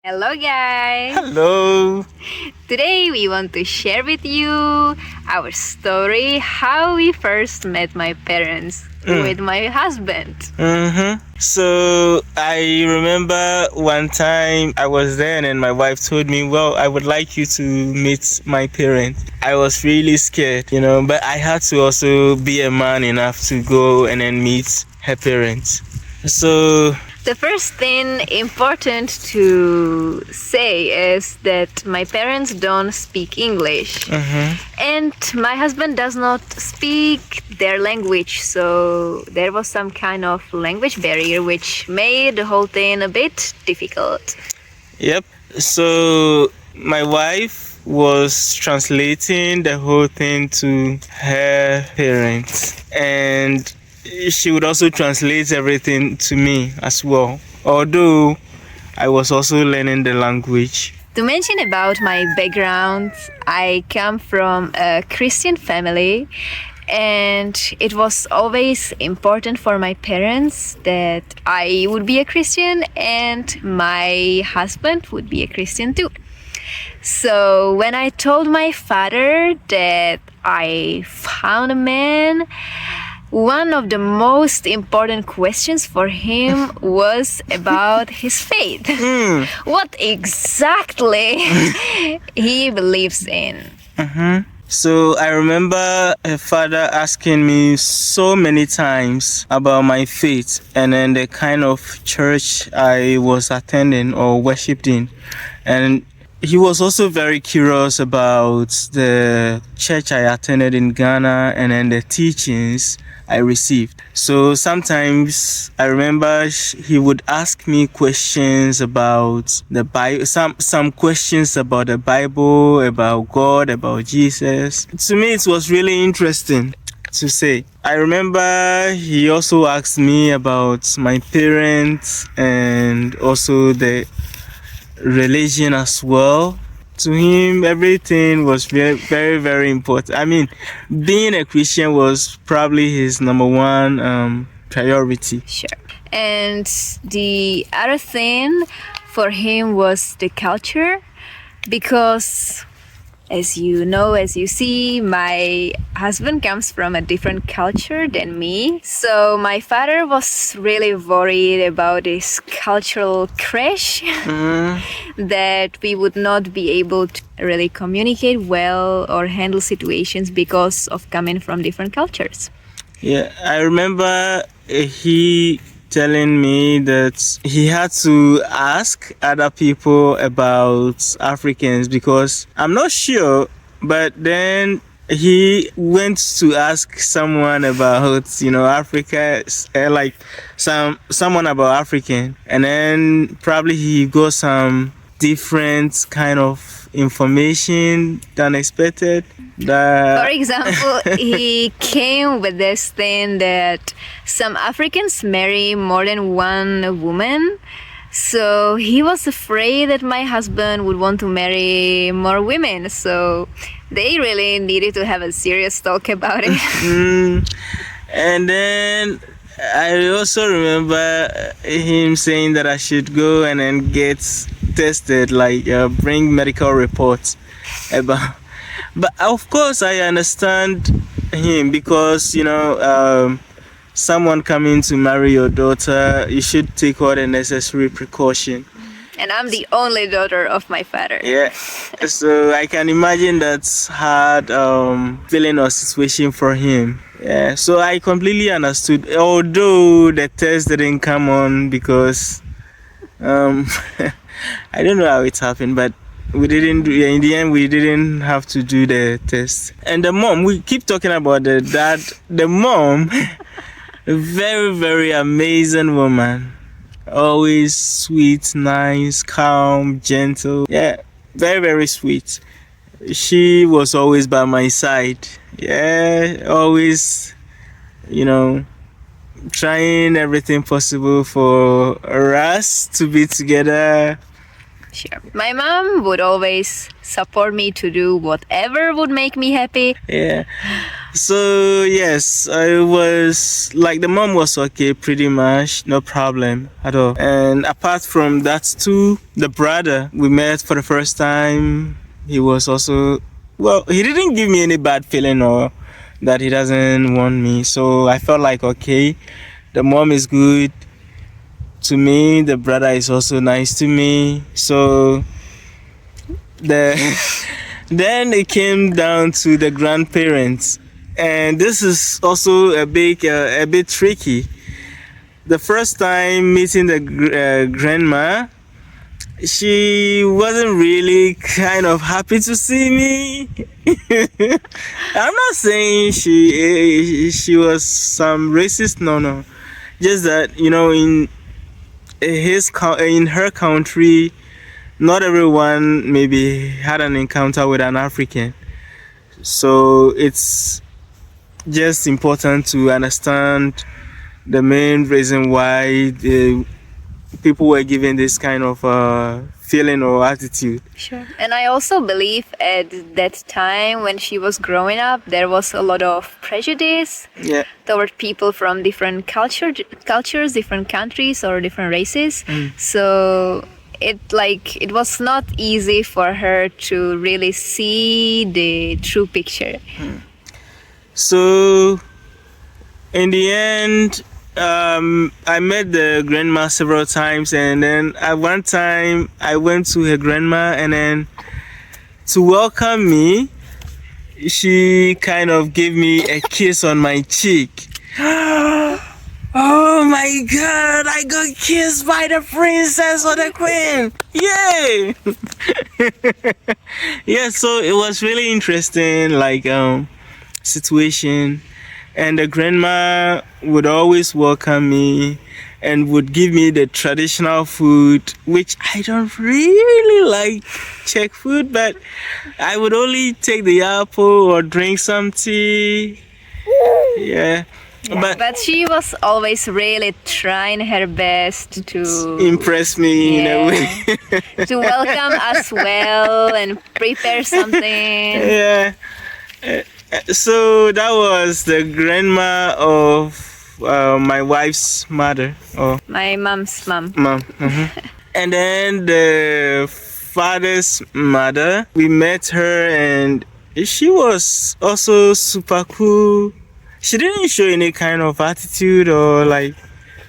Hello, guys! Hello. Today we want to share with you our story how we first met my parents with my husband. So I remember one time I was there and my wife told me, well, I would like you to meet my parents. I was really scared, but I had to also be a man enough to go and then meet her parents. So The first thing important to say is that my parents don't speak English and my husband does not speak their language, so there was some kind of language barrier which made the whole thing a bit difficult. Yep. So my wife was translating the whole thing to her parents, and she would also translate everything to me as well. Although I was also learning the language. To mention about my background, I come from a Christian family, and it was always important for my parents that I would be a Christian and my husband would be a Christian too. So when I told my father that I found a man, one of the most important questions for him was about his faith. What exactly he believes in. So I remember her father asking me so many times about my faith and then the kind of church I was attending or worshipped in. And he was also very curious about the church I attended in Ghana and then the teachings I received. So sometimes I remember he would ask me questions about the Bible, some questions about the Bible, about God, about Jesus. To me, it was really interesting to say. I remember he also asked me about my parents and also the religion as well. To him, everything was very, very, very important. I mean, being a Christian was probably his number one priority. Sure. And the other thing for him was the culture, because as you know, as you see, my husband comes from a different culture than me. So my father was really worried about this cultural crash, that we would not be able to really communicate well or handle situations because of coming from different cultures. Yeah, I remember he telling me that he had to ask other people about Africans because I'm not sure, but then he went to ask someone about Africa, like someone about African, and then probably he got some different kind of information than expected. For example, he came with this thing that some Africans marry more than one woman. So he was afraid that my husband would want to marry more women. So they really needed to have a serious talk about it. And then I also remember him saying that I should go and then get tested, like bring medical reports about. But of course, I understand him because someone coming to marry your daughter, you should take all the necessary precaution. And I'm the only daughter of my father. Yeah, so I can imagine that's hard feeling or situation for him. Yeah, so I completely understood. Although the test didn't come on because I don't know how it happened, but we didn't do. In the end, we didn't have to do the test. And the mom, we keep talking about the dad. The mom, a very, very amazing woman. Always sweet, nice, calm, gentle. Yeah, very, very sweet. She was always by my side. Yeah, always, trying everything possible for us to be together. Sure. My mom would always support me to do whatever would make me happy. Yeah. So yes, I was like the mom was okay, pretty much, no problem at all. And apart from that too, the brother we met for the first time, he was also well. He didn't give me any bad feeling or that he doesn't want me. So I felt like okay, the mom is good to me. The brother is also nice to me. So the then it came down to the grandparents. And this is also a bit tricky. The first time meeting the grandma, she wasn't really kind of happy to see me. I'm not saying she was some racist. No. Just that in her country, not everyone maybe had an encounter with an African. So it's just important to understand the main reason why the people were given this kind of feeling or attitude. Sure. And I also believe at that time when she was growing up, there was a lot of prejudice toward people from different cultures, different countries or different races. So it was not easy for her to really see the true picture. So, in the end, I met the grandma several times, and then at one time I went to her grandma, and then to welcome me, she kind of gave me a kiss on my cheek. Oh my God! I got kissed by the princess or the queen! Yay! Yeah, so it was really interesting, situation, and the grandma would always welcome me and would give me the traditional food, which I don't really like Czech food, but I would only take the apple or drink some tea. Yeah. But she was always really trying her best to impress me in a way. To welcome us well and prepare something. Yeah. So that was the grandma of my wife's mother, or my mom's mom. And then the father's mother, we met her, and she was also super cool. She didn't show any kind of attitude or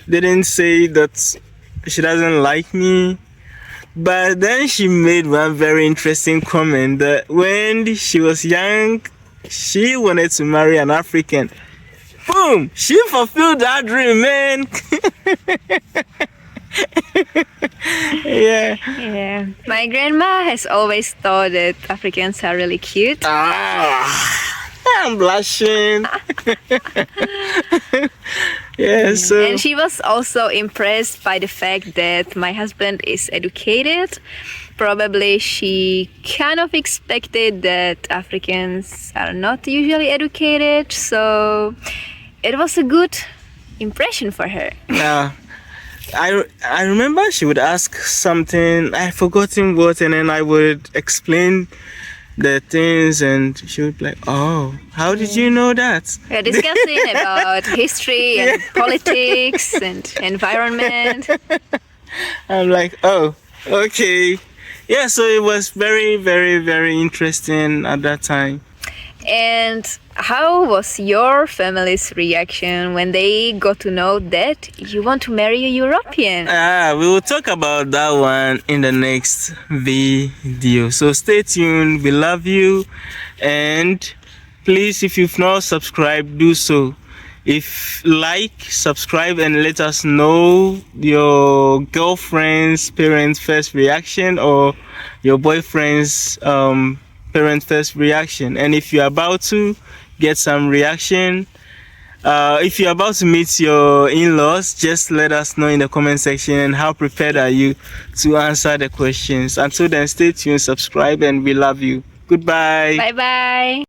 didn't say that she doesn't like me. But then she made one very interesting comment that when she was young, she wanted to marry an African. Boom! She fulfilled that dream, man. Yeah. My grandma has always thought that Africans are really cute. I'm blushing. So. And she was also impressed by the fact that my husband is educated. Probably she kind of expected that Africans are not usually educated, so it was a good impression for her. Yeah. I remember she would ask something, I've forgotten what, and then I would explain the things, and she would be like, oh, how did you know that? We're discussing about history and politics and environment. I'm like, oh, okay. Yeah, so it was very, very, very interesting at that time. And how was your family's reaction when they got to know that you want to marry a European? We will talk about that one in the next video. So stay tuned. We love you. And please, if you've not subscribed, do so. If subscribe, and let us know your girlfriend's parents' first reaction or your boyfriend's parents' first reaction. And if you're about to get some reaction, if you're about to meet your in-laws, just let us know in the comment section, and how prepared are you to answer the questions. Until then, stay tuned, subscribe, and we love you. Goodbye. Bye-bye.